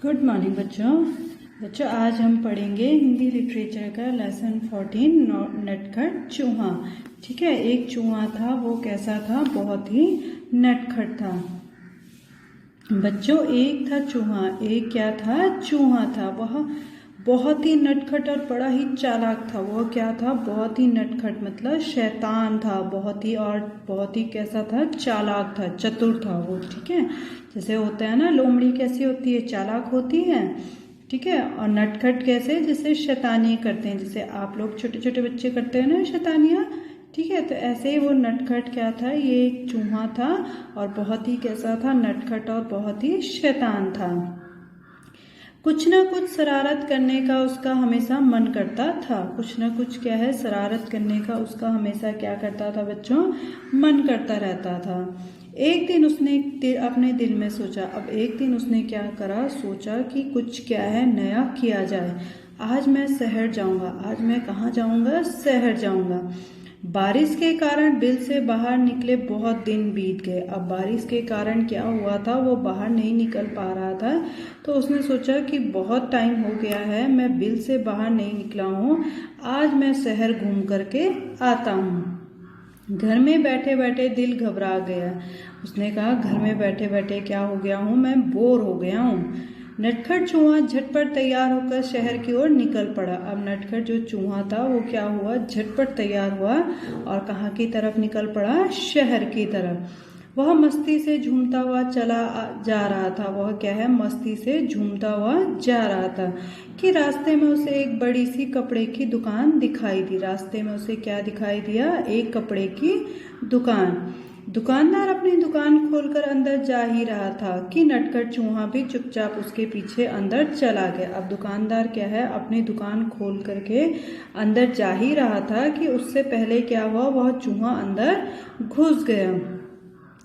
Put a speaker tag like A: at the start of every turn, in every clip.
A: Good morning बच्चों आज हम पढ़ेंगे हिंदी लिटरेचर का लेसन 14 नटखट चूहा। ठीक है, एक चूहा था, वो कैसा था? बहुत ही नटखट था। बच्चों, एक था चूहा, एक क्या था? चूहा था। वह बहुत ही नटखट और बड़ा ही चालाक था। वह क्या था? बहुत ही नटखट मतलब शैतान था, बहुत ही कैसा था? चालाक था, चतुर था वो। ठीक है, जैसे होता है ना, लोमड़ी कैसी होती है? चालाक होती है। ठीक है, और नटखट कैसे? जैसे शैतानी करते हैं, जैसे आप लोग छोटे छोटे बच्चे करते हैं ना शैतानियाँ। ठीक है, तो ऐसे ही वो नटखट क्या था? ये एक चूहा था और बहुत ही कैसा था? नटखट और बहुत ही शैतान था। कुछ ना कुछ शरारत करने का उसका हमेशा मन करता था। कुछ ना कुछ क्या है? शरारत करने का उसका हमेशा क्या करता था बच्चों? मन करता रहता था। एक दिन उसने अपने दिल में सोचा। अब एक दिन उसने क्या करा? सोचा कि कुछ क्या है नया किया जाए। आज मैं शहर जाऊंगा। आज मैं कहाँ जाऊंगा? शहर जाऊंगा। बारिश के कारण बिल से बाहर निकले बहुत दिन बीत गए। अब बारिश के कारण क्या हुआ था? वो बाहर नहीं निकल पा रहा था। तो उसने सोचा कि बहुत टाइम हो गया है, मैं बिल से बाहर नहीं निकला हूँ, आज मैं शहर घूम करके आता हूँ। घर में बैठे बैठे दिल घबरा गया। उसने कहा घर में बैठे बैठे क्या हो गया हूँ? मैं बोर हो गया हूँ। नटखट चूहा झटपट तैयार होकर शहर की ओर निकल पड़ा। अब नटखट जो चूहा था वो क्या हुआ? झटपट तैयार हुआ और कहाँ की तरफ निकल पड़ा? शहर की तरफ। वह मस्ती से झूमता हुआ चला जा रहा था। वह क्या है? मस्ती से झूमता हुआ जा रहा था कि रास्ते में उसे एक बड़ी सी कपड़े की दुकान दिखाई दी। रास्ते में उसे क्या दिखाई दिया? एक कपड़े की दुकान। दुकानदार अपनी दुकान खोलकर अंदर जा ही रहा था कि नटखट चूहा भी चुपचाप उसके पीछे अंदर चला गया। अब दुकानदार क्या है? अपनी दुकान खोल करके अंदर जा ही रहा था कि उससे पहले क्या हुआ? वह चूहा अंदर घुस गया।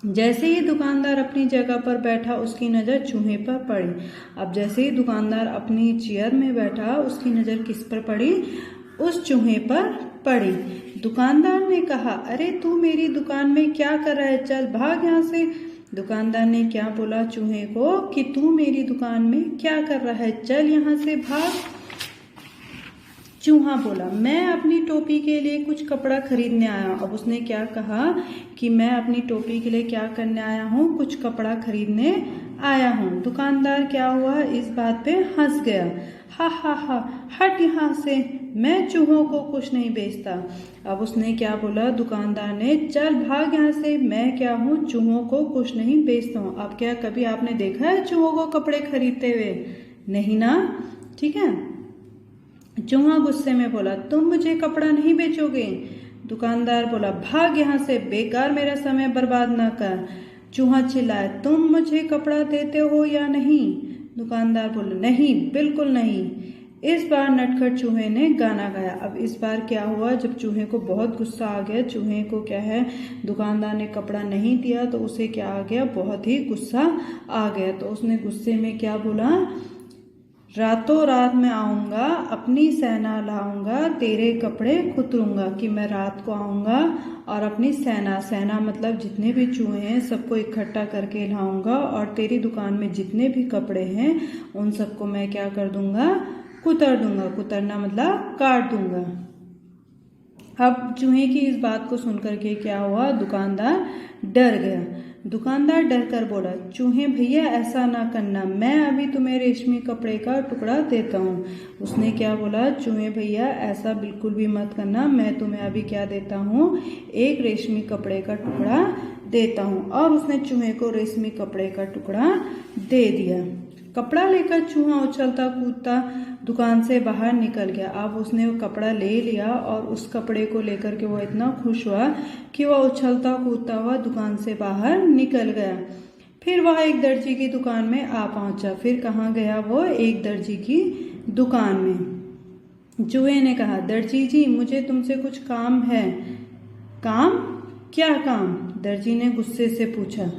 A: जैसे ही दुकानदार अपनी जगह पर बैठा, उसकी नज़र चूहे पर पड़ी। अब जैसे ही दुकानदार अपनी चेयर में बैठा, उसकी नज़र किस पर पड़ी? उस चूहे पर पड़ी। दुकानदार ने कहा, अरे तू मेरी दुकान में क्या कर रहा है? चल भाग यहाँ से। दुकानदार ने क्या बोला चूहे को कि तू मेरी दुकान में क्या कर रहा है? चल यहाँ से भाग। चूहा बोला, मैं अपनी टोपी के लिए कुछ कपड़ा खरीदने आया हूँ। अब उसने क्या कहा कि मैं अपनी टोपी के लिए क्या करने आया हूँ? कुछ कपड़ा खरीदने आया हूँ। दुकानदार क्या हुआ? इस बात पे हंस गया। हा हा हा, हट यहाँ से, मैं चूहों को कुछ नहीं बेचता। अब उसने क्या बोला दुकानदार ने? चल भाग यहाँ से, मैं क्या हूँ? चूहों को कुछ नहीं बेचता हूँ। अब क्या कभी आपने देखा है चूहों को कपड़े खरीदते हुए? नहीं ना। ठीक है, चूहा गुस्से में बोला, तुम मुझे कपड़ा नहीं बेचोगे? दुकानदार बोला, भाग यहाँ से, बेकार मेरा समय बर्बाद ना कर। चूहा चिल्लाया, तुम मुझे कपड़ा देते हो या नहीं? दुकानदार बोला, नहीं, बिल्कुल नहीं। इस बार नटखट चूहे ने गाना गाया। अब इस बार क्या हुआ? जब चूहे को बहुत गुस्सा आ गया, चूहे को क्या है, दुकानदार ने कपड़ा नहीं दिया तो उसे क्या आ गया? बहुत ही गुस्सा आ गया। तो उसने गुस्से में क्या बोला? रातों रात मैं आऊँगा, अपनी सेना लाऊंगा, तेरे कपड़े खुतरूंगा। कि मैं रात को आऊँगा और अपनी सेना मतलब जितने भी चूहे हैं सबको इकट्ठा करके लाऊंगा और तेरी दुकान में जितने भी कपड़े हैं उन सबको मैं क्या कर दूंगा? कुतर दूंगा। कुतरना मतलब काट दूंगा। अब चूहे की इस बात को सुनकर के क्या हुआ? दुकानदार डर गया। दुकानदार डर कर बोला, चूहे भैया ऐसा ना करना, मैं अभी तुम्हें रेशमी कपड़े का टुकड़ा देता हूँ। उसने क्या बोला? चूहे भैया ऐसा बिल्कुल भी मत करना, मैं तुम्हें अभी क्या देता हूँ? एक रेशमी कपड़े का टुकड़ा देता हूँ। और उसने चूहे को रेशमी कपड़े का टुकड़ा दे दिया। कपड़ा लेकर चूहा उछलता कूदता दुकान से बाहर निकल गया। अब उसने वो कपड़ा ले लिया और उस कपड़े को लेकर के वो इतना खुश हुआ कि वह उछलता कूदता हुआ दुकान से बाहर निकल गया। फिर वह एक दर्जी की दुकान में आ पहुंचा। फिर कहाँ गया वो? एक दर्जी की दुकान में। चूहे ने कहा, दर्जी जी मुझे तुमसे कुछ काम है। काम? क्या काम? दर्जी ने गुस्से से पूछा।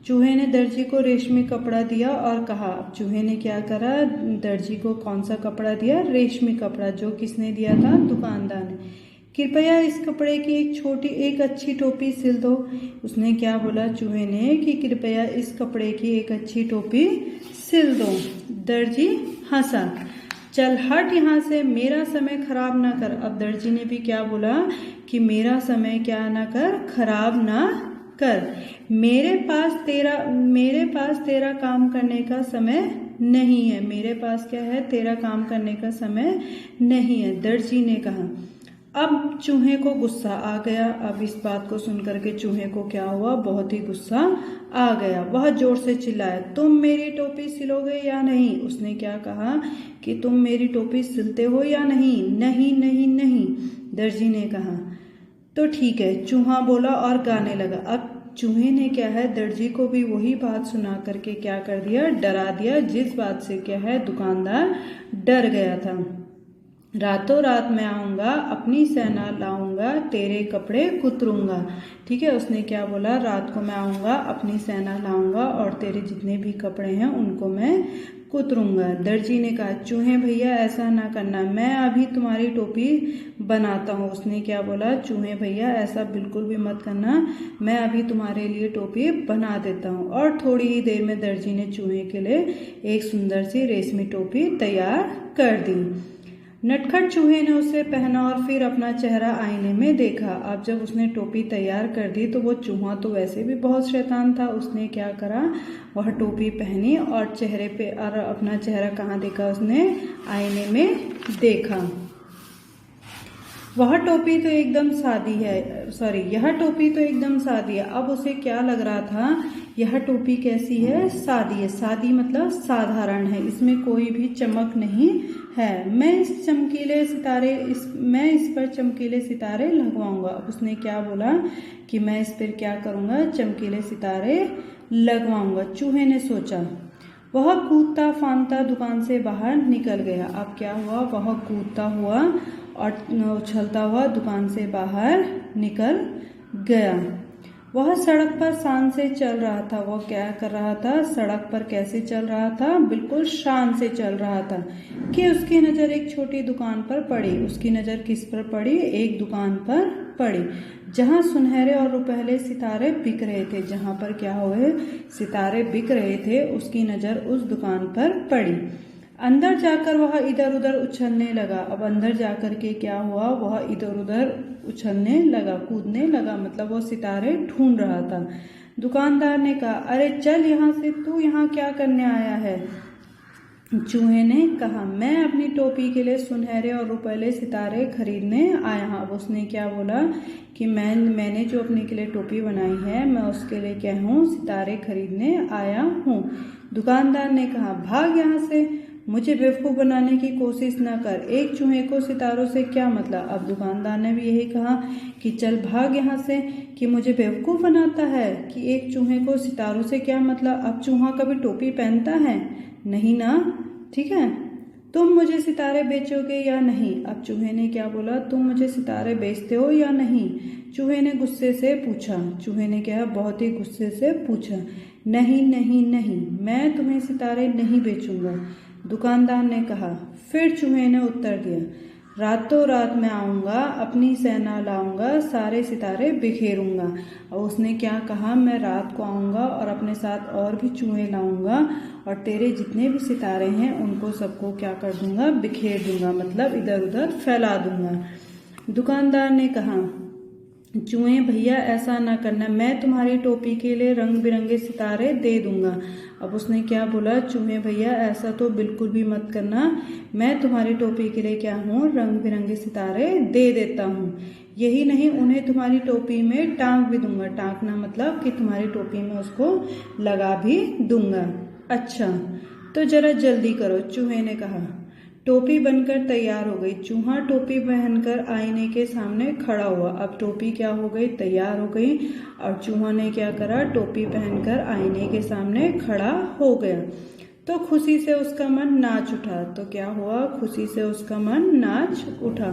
A: चूहे ने दर्जी को रेशमी कपड़ा दिया और कहा। चूहे ने क्या करा? दर्जी को कौन सा कपड़ा दिया? रेशमी कपड़ा। जो किसने दिया था? दुकानदार ने। कृपया इस कपड़े की एक अच्छी टोपी सिल दो। उसने क्या बोला चूहे ने कि कृपया इस कपड़े की एक अच्छी टोपी सिल दो। दर्जी हंसा। चल हट यहाँ से, मेरा समय खराब ना कर। अब दर्जी ने भी क्या बोला कि मेरा समय क्या ना कर, खराब ना कर। मेरे पास तेरा काम करने का समय नहीं है। मेरे पास क्या है, तेरा काम करने का समय नहीं है, दर्जी ने कहा। अब चूहे को गुस्सा आ गया। अब इस बात को सुनकर के चूहे को क्या हुआ, बहुत ही गुस्सा आ गया। वह जोर से चिल्लाया, तुम मेरी टोपी सिलोगे या नहीं? उसने क्या कहा कि तुम मेरी टोपी सिलते हो या नहीं? नहीं नहीं नहीं, दर्जी ने कहा। तो ठीक है, चूहा बोला और गाने लगा। अब चूहे ने क्या है, दर्जी को भी वही बात सुना करके क्या कर दिया, डरा दिया, जिस बात से क्या है दुकानदार डर गया था। रातों रात मैं आऊँगा, अपनी सेना लाऊंगा, तेरे कपड़े कुतरूंगा। ठीक है, उसने क्या बोला, रात को मैं आऊँगा, अपनी सेना लाऊंगा और तेरे जितने भी कपड़े हैं उनको मैं कुतरूंगा। दर्जी ने कहा, चूहे भैया ऐसा ना करना, मैं अभी तुम्हारी टोपी बनाता हूँ। उसने क्या बोला, चूहे भैया ऐसा बिल्कुल भी मत करना, मैं अभी तुम्हारे लिए टोपी बना देता हूँ। और थोड़ी ही देर में दर्जी ने चूहे के लिए एक सुंदर सी रेशमी टोपी तैयार कर दी। नटखट चूहे ने उसे पहना और फिर अपना चेहरा आईने में देखा। अब जब उसने टोपी तैयार कर दी तो वो चूहा तो वैसे भी बहुत शैतान था। उसने क्या करा, वह टोपी पहनी और चेहरे पे और अपना चेहरा कहाँ देखा, उसने आईने में देखा। यह टोपी तो एकदम सादी है। अब उसे क्या लग रहा था, यह टोपी कैसी है, सादी है। सादी मतलब साधारण है, इसमें कोई भी चमक नहीं है। मैं इस पर चमकीले सितारे लगवाऊंगा। अब उसने क्या बोला कि मैं इस पर क्या करूंगा, चमकीले सितारे लगवाऊंगा। चूहे ने सोचा। वह कूदता फांदता दुकान से बाहर निकल गया। अब क्या हुआ, वह कूदता हुआ और उछलता हुआ दुकान से बाहर निकल गया। वह सड़क पर शान से चल रहा था। वह क्या कर रहा था, सड़क पर कैसे चल रहा था, बिल्कुल शान से चल रहा था कि उसकी नज़र एक छोटी दुकान पर पड़ी। उसकी नज़र किस पर पड़ी, एक दुकान पर पड़ी जहां सुनहरे और रुपहले सितारे बिक रहे थे। जहां पर क्या हुए, सितारे बिक रहे थे, उसकी नज़र उस दुकान पर पड़ी। अंदर जाकर वह इधर उधर उछलने लगा। अब अंदर जाकर के क्या हुआ, वह इधर उधर उछलने लगा, कूदने लगा, मतलब वो सितारे ढूंढ रहा था। दुकानदार ने कहा, अरे चल यहाँ से, तू यहाँ क्या करने आया है? चूहे ने कहा, मैं अपनी टोपी के लिए सुनहरे और रुपहले सितारे खरीदने आया हूँ। अब उसने क्या बोला कि मैंने जो अपने के लिए टोपी बनाई है, मैं उसके लिए क्या हूँ, सितारे खरीदने आया हूँ। दुकानदार ने कहा, भाग यहाँ से, मुझे बेवकूफ़ बनाने की कोशिश न कर। एक चूहे को सितारों से क्या मतलब। अब दुकानदार ने भी यही कहा कि चल भाग यहाँ से, कि मुझे बेवकूफ़ बनाता है कि एक चूहे को सितारों से क्या मतलब। अब चूहा कभी टोपी पहनता है नहीं ना, ठीक है। तुम मुझे सितारे बेचोगे या नहीं? अब चूहे ने क्या बोला, तुम मुझे सितारे बेचते हो या नहीं? चूहे ने गुस्से से पूछा। चूहे ने क्या, बहुत ही गुस्से से पूछा। नहीं नहीं नहीं, मैं तुम्हें सितारे नहीं बेचूंगा, दुकानदार ने कहा। फिर चूहे ने उत्तर दिया, रातों रात मैं आऊँगा, अपनी सेना लाऊंगा, सारे सितारे बिखेरूंगा। और उसने क्या कहा, मैं रात को आऊँगा और अपने साथ और भी चूहे लाऊंगा और तेरे जितने भी सितारे हैं उनको सबको क्या कर दूंगा, बिखेर दूंगा, मतलब इधर उधर फैला दूंगा। दुकानदार ने कहा, चूहे भैया ऐसा ना करना, मैं तुम्हारी टोपी के लिए रंग बिरंगे सितारे दे दूंगा। अब उसने क्या बोला, चूहे भैया ऐसा तो बिल्कुल भी मत करना, मैं तुम्हारी टोपी के लिए क्या हूँ, रंग बिरंगे सितारे दे देता हूँ। यही नहीं, उन्हें तुम्हारी टोपी में टांग भी दूंगा। टांकना मतलब कि तुम्हारी टोपी में उसको लगा भी दूंगा। अच्छा तो जरा जल्दी करो, चूहे ने कहा। टोपी बनकर तैयार हो गई। चूहा टोपी पहनकर आईने के सामने खड़ा हुआ। अब टोपी क्या हो गई, तैयार हो गई और चूहा ने क्या करा, टोपी पहनकर आईने के सामने खड़ा हो गया। तो खुशी से उसका मन नाच उठा। तो क्या हुआ, खुशी से उसका मन नाच उठा।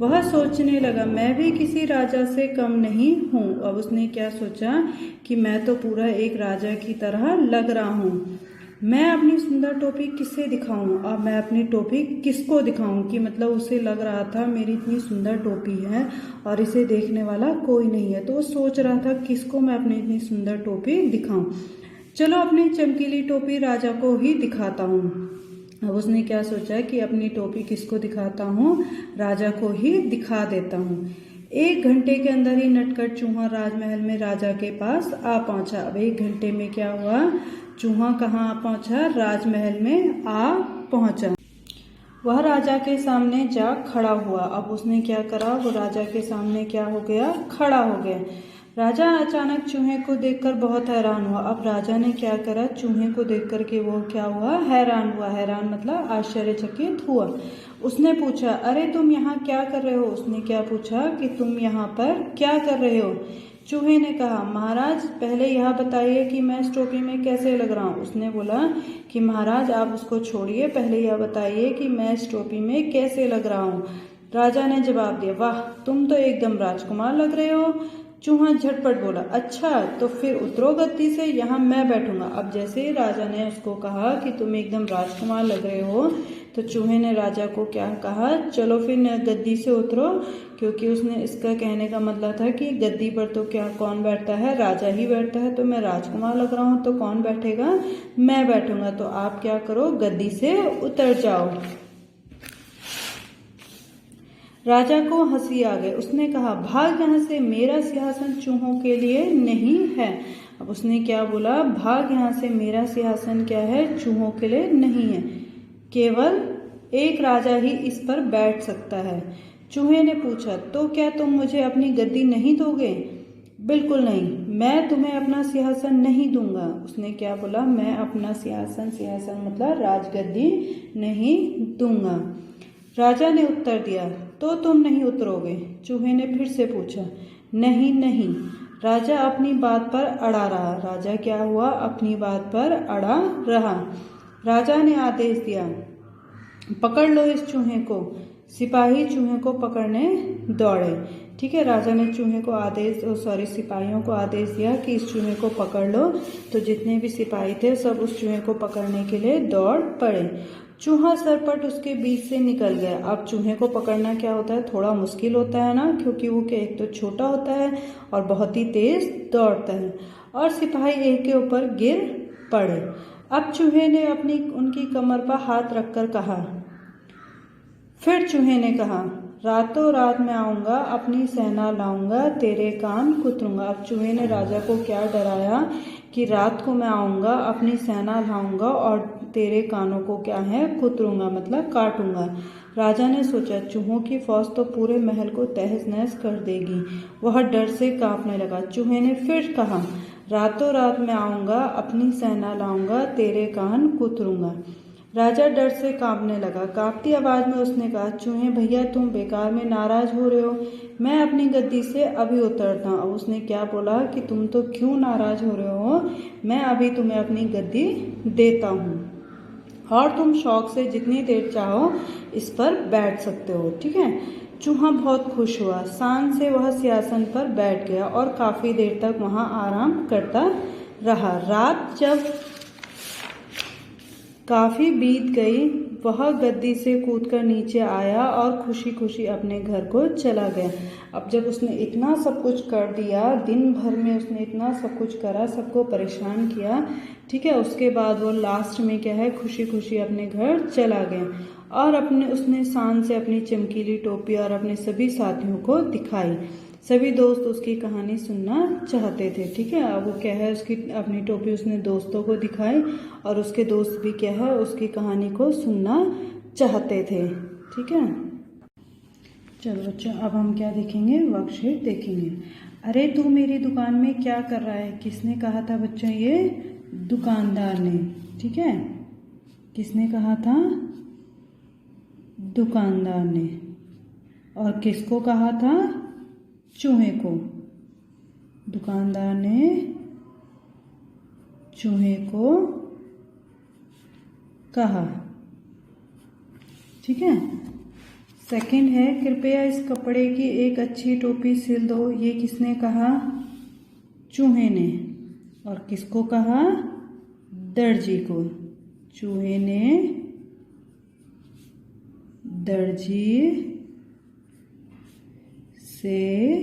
A: वह सोचने लगा, मैं भी किसी राजा से कम नहीं हूँ। अब उसने क्या सोचा कि मैं तो पूरा एक राजा की तरह लग रहा हूँ। मैं अपनी सुंदर टोपी किससे दिखाऊं, अब मैं अपनी टोपी किसको दिखाऊं, कि मतलब उसे लग रहा था मेरी इतनी सुंदर टोपी है और इसे देखने वाला कोई नहीं है। तो वो सोच रहा था किसको मैं अपनी इतनी सुंदर टोपी दिखाऊं। चलो अपनी चमकीली टोपी राजा को ही दिखाता हूँ। अब उसने क्या सोचा कि अपनी टोपी किसको दिखाता हूँ, राजा को ही दिखा देता हूँ। 1 घंटे के अंदर ही नटखट चूहा राजमहल में राजा के पास आ पहुंचा। अब 1 घंटे में क्या हुआ, चूहा कहाँ आ पहुंचा, राजमहल में आ पहुंचा। वह राजा के सामने जा खड़ा हुआ। अब उसने क्या करा, वो राजा के सामने क्या हो गया, खड़ा हो गया। राजा अचानक चूहे को देखकर बहुत हैरान हुआ। अब राजा ने क्या करा, चूहे को देख कर के वो क्या हुआ, हैरान हुआ। हैरान मतलब आश्चर्यचकित हुआ। उसने पूछा, अरे तुम यहाँ क्या कर रहे हो। उसने क्या पूछा कि तुम यहाँ पर क्या कर रहे हो। चूहे ने कहा, महाराज पहले यह बताइए कि मैं इस टोपी में कैसे लग रहा हूँ। उसने बोला कि महाराज आप उसको छोड़िए, पहले यह बताइए कि मैं इस टोपी में कैसे लग रहा हूँ। राजा ने जवाब दिया, वाह तुम तो एकदम राजकुमार लग रहे हो। चूहा झटपट बोला, अच्छा तो फिर उतरो गद्दी से, यहाँ मैं बैठूंगा। अब जैसे ही राजा ने उसको कहा कि तुम एकदम राजकुमार लग रहे हो, तो चूहे ने राजा को क्या कहा, चलो फिर गद्दी से उतरो, क्योंकि उसने इसका कहने का मतलब था कि गद्दी पर तो क्या कौन बैठता है, राजा ही बैठता है। तो मैं राजकुमार लग रहा हूँ तो कौन बैठेगा, मैं बैठूंगा। तो आप क्या करो, गद्दी से उतर जाओ। राजा को हंसी आ गई। उसने कहा, भाग यहाँ से, मेरा सिंहासन चूहों के लिए नहीं है। अब उसने क्या बोला, भाग यहाँ से, मेरा सिंहासन क्या है, चूहों के लिए नहीं है, केवल एक राजा ही इस पर बैठ सकता है। चूहे ने पूछा, तो क्या तुम मुझे अपनी गद्दी नहीं दोगे। बिल्कुल नहीं, मैं तुम्हें अपना सिंहासन नहीं दूंगा। उसने क्या बोला, मैं अपना सिंहासन मतलब राजगद्दी नहीं दूंगा। राजा ने उत्तर दिया, तो तुम नहीं उतरोगे। चूहे ने फिर से पूछा, नहीं नहीं। राजा अपनी बात पर अड़ा रहा। राजा क्या हुआ, अपनी बात पर अड़ा रहा। राजा ने आदेश दिया, पकड़ लो इस चूहे को। सिपाही चूहे को पकड़ने दौड़े। ठीक है, राजा ने चूहे को सिपाहियों को आदेश दिया कि इस चूहे को पकड़ लो। तो जितने भी सिपाही थे सब उस चूहे को पकड़ने के लिए दौड़ पड़े। चूहा सरपट उसके बीच से निकल गया। अब चूहे को पकड़ना क्या होता है, थोड़ा मुश्किल होता है ना, क्योंकि वो एक तो छोटा होता है और बहुत ही तेज दौड़ता है। और सिपाही एक के ऊपर गिर पड़े। अब चूहे ने उनकी कमर पर हाथ रखकर कहा, फिर चूहे ने कहा, रातों रात मैं आऊंगा, अपनी सेना लाऊंगा, तेरे कान कुतरूंगा। अब चूहे ने राजा को क्या डराया कि रात को मैं आऊंगा, अपनी सेना लाऊंगा और तेरे कानों को क्या है, कुतरूंगा मतलब काटूंगा। राजा ने सोचा, चूहों की फौज तो पूरे महल को तहस नहस कर देगी। वह डर से कांपने लगा। चूहे ने फिर कहा, रातों रात मैं आऊंगा, अपनी सेना लाऊंगा, तेरे कान कुतरूंगा। राजा डर से कांपने लगा। कांपती आवाज में उसने कहा, चूहे भैया तुम बेकार में नाराज हो रहे हो, मैं अपनी गद्दी से अभी उतरता हूँ। अब उसने क्या बोला कि तुम तो क्यों नाराज हो रहे हो, मैं अभी तुम्हें अपनी गद्दी देता हूँ और तुम शौक से जितनी देर चाहो इस पर बैठ सकते हो। ठीक है, चूहा बहुत खुश हुआ। शान से वह सिंहासन पर बैठ गया और काफी देर तक वहां आराम करता रहा। रात जब काफी बीत गई, वह गद्दी से कूदकर नीचे आया और खुशी खुशी अपने घर को चला गया। अब जब उसने इतना सब कुछ कर दिया, दिन भर में उसने इतना सब कुछ करा, सबको परेशान किया, ठीक है, उसके बाद वो लास्ट में क्या है, खुशी खुशी अपने घर चला गया। और उसने शान से अपनी चमकीली टोपी और अपने सभी साथियों को दिखाई। सभी दोस्त उसकी कहानी सुनना चाहते थे। ठीक है, अब वो क्या है, उसकी अपनी टोपी उसने दोस्तों को दिखाई और उसके दोस्त भी क्या है, उसकी कहानी को सुनना चाहते थे। ठीक है, चलो बच्चों अब हम क्या देखेंगे, वर्कशीट देखेंगे। अरे तू मेरी दुकान में क्या कर रहा है, किसने कहा था बच्चों, ये दुकानदार ने। ठीक है, किसने कहा था, दुकानदार ने। और किसको कहा था, चूहे को। दुकानदार ने चूहे को कहा। ठीक है, सेकंड है, कृपया इस कपड़े की एक अच्छी टोपी सिल दो। ये किसने कहा, चूहे ने। और किसको कहा, दर्जी को। चूहे ने दर्जी से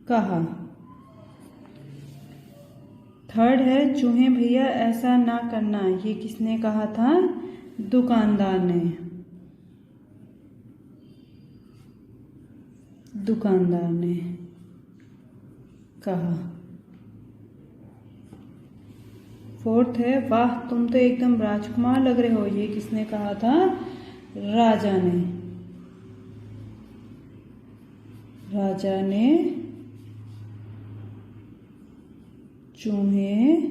A: कहा। थर्ड है, चूहे भैया ऐसा ना करना। ये किसने कहा था, दुकानदार ने, दुकानदार ने कहा। फोर्थ है, वाह तुम तो एकदम राजकुमार लग रहे हो। ये किसने कहा था? राजा ने। राजा ने चूहे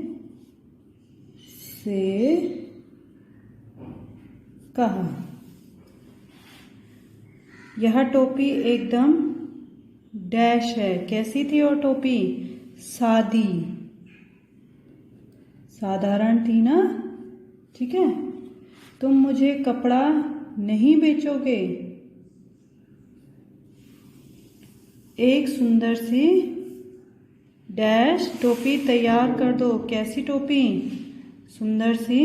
A: से कहा। यह टोपी एकदम डैश है। कैसी थी वो टोपी? सादी, साधारण थी ना। ठीक है, तुम मुझे कपड़ा नहीं बेचोगे? एक सुंदर सी डैश टोपी तैयार कर दो। कैसी टोपी? सुंदर सी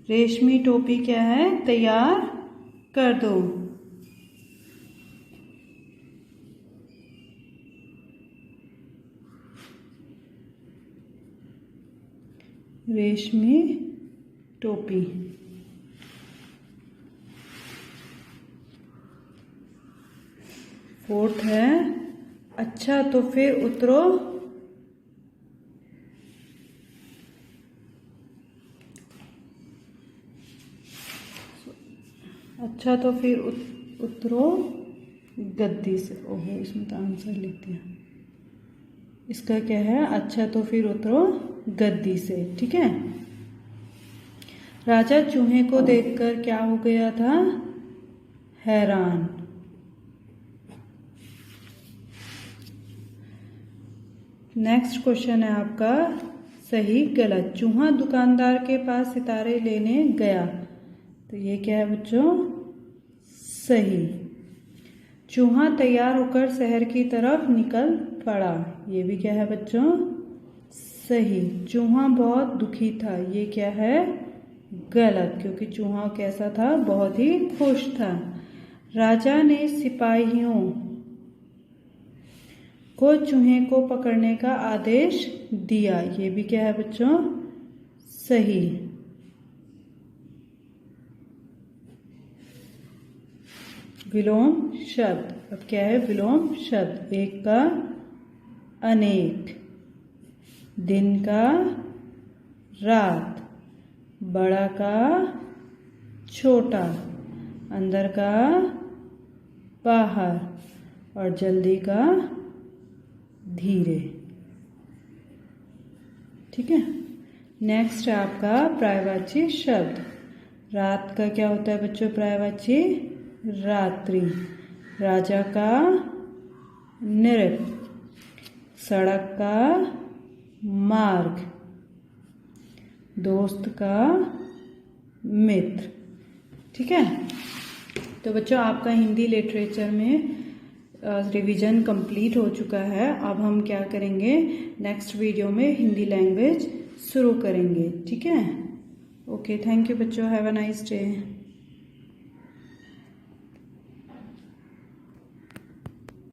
A: रेशमी टोपी क्या है? तैयार कर दो। रेशमी टोपी। फोर्थ है, अच्छा तो फिर उतरो। अच्छा तो फिर उतरो गद्दी से। ओहो, इसमें तो आंसर लिख दिया। इसका क्या है? अच्छा तो फिर उतरो गद्दी से। ठीक है। राजा चूहे को देखकर क्या हो गया था? हैरान। नेक्स्ट क्वेश्चन है आपका सही गलत। चूहा दुकानदार के पास सितारे लेने गया, तो ये क्या है बच्चों? सही। चूहा तैयार होकर शहर की तरफ निकल पड़ा, ये भी क्या है बच्चों? सही। चूहा बहुत दुखी था, ये क्या है? गलत, क्योंकि चूहा कैसा था? बहुत ही खुश था। राजा ने सिपाहियों को चूहे को पकड़ने का आदेश दिया, ये भी क्या है बच्चों? सही। विलोम शब्द, अब क्या है विलोम शब्द? एक का अनेक, दिन का रात, बड़ा का छोटा, अंदर का बाहर और जल्दी का धीरे। ठीक है। नेक्स्ट है आपका पर्यायवाची शब्द। रात का क्या होता है बच्चों? पर्यायवाची रात्रि। राजा का नृप, सड़क का मार्ग, दोस्त का मित्र। ठीक है। तो बच्चों आपका हिंदी लिटरेचर में रिवीजन कंप्लीट हो चुका है। अब हम क्या करेंगे? नेक्स्ट वीडियो में हिंदी लैंग्वेज शुरू करेंगे। ठीक है। ओके, थैंक यू बच्चों, हैव अ नाइस डे।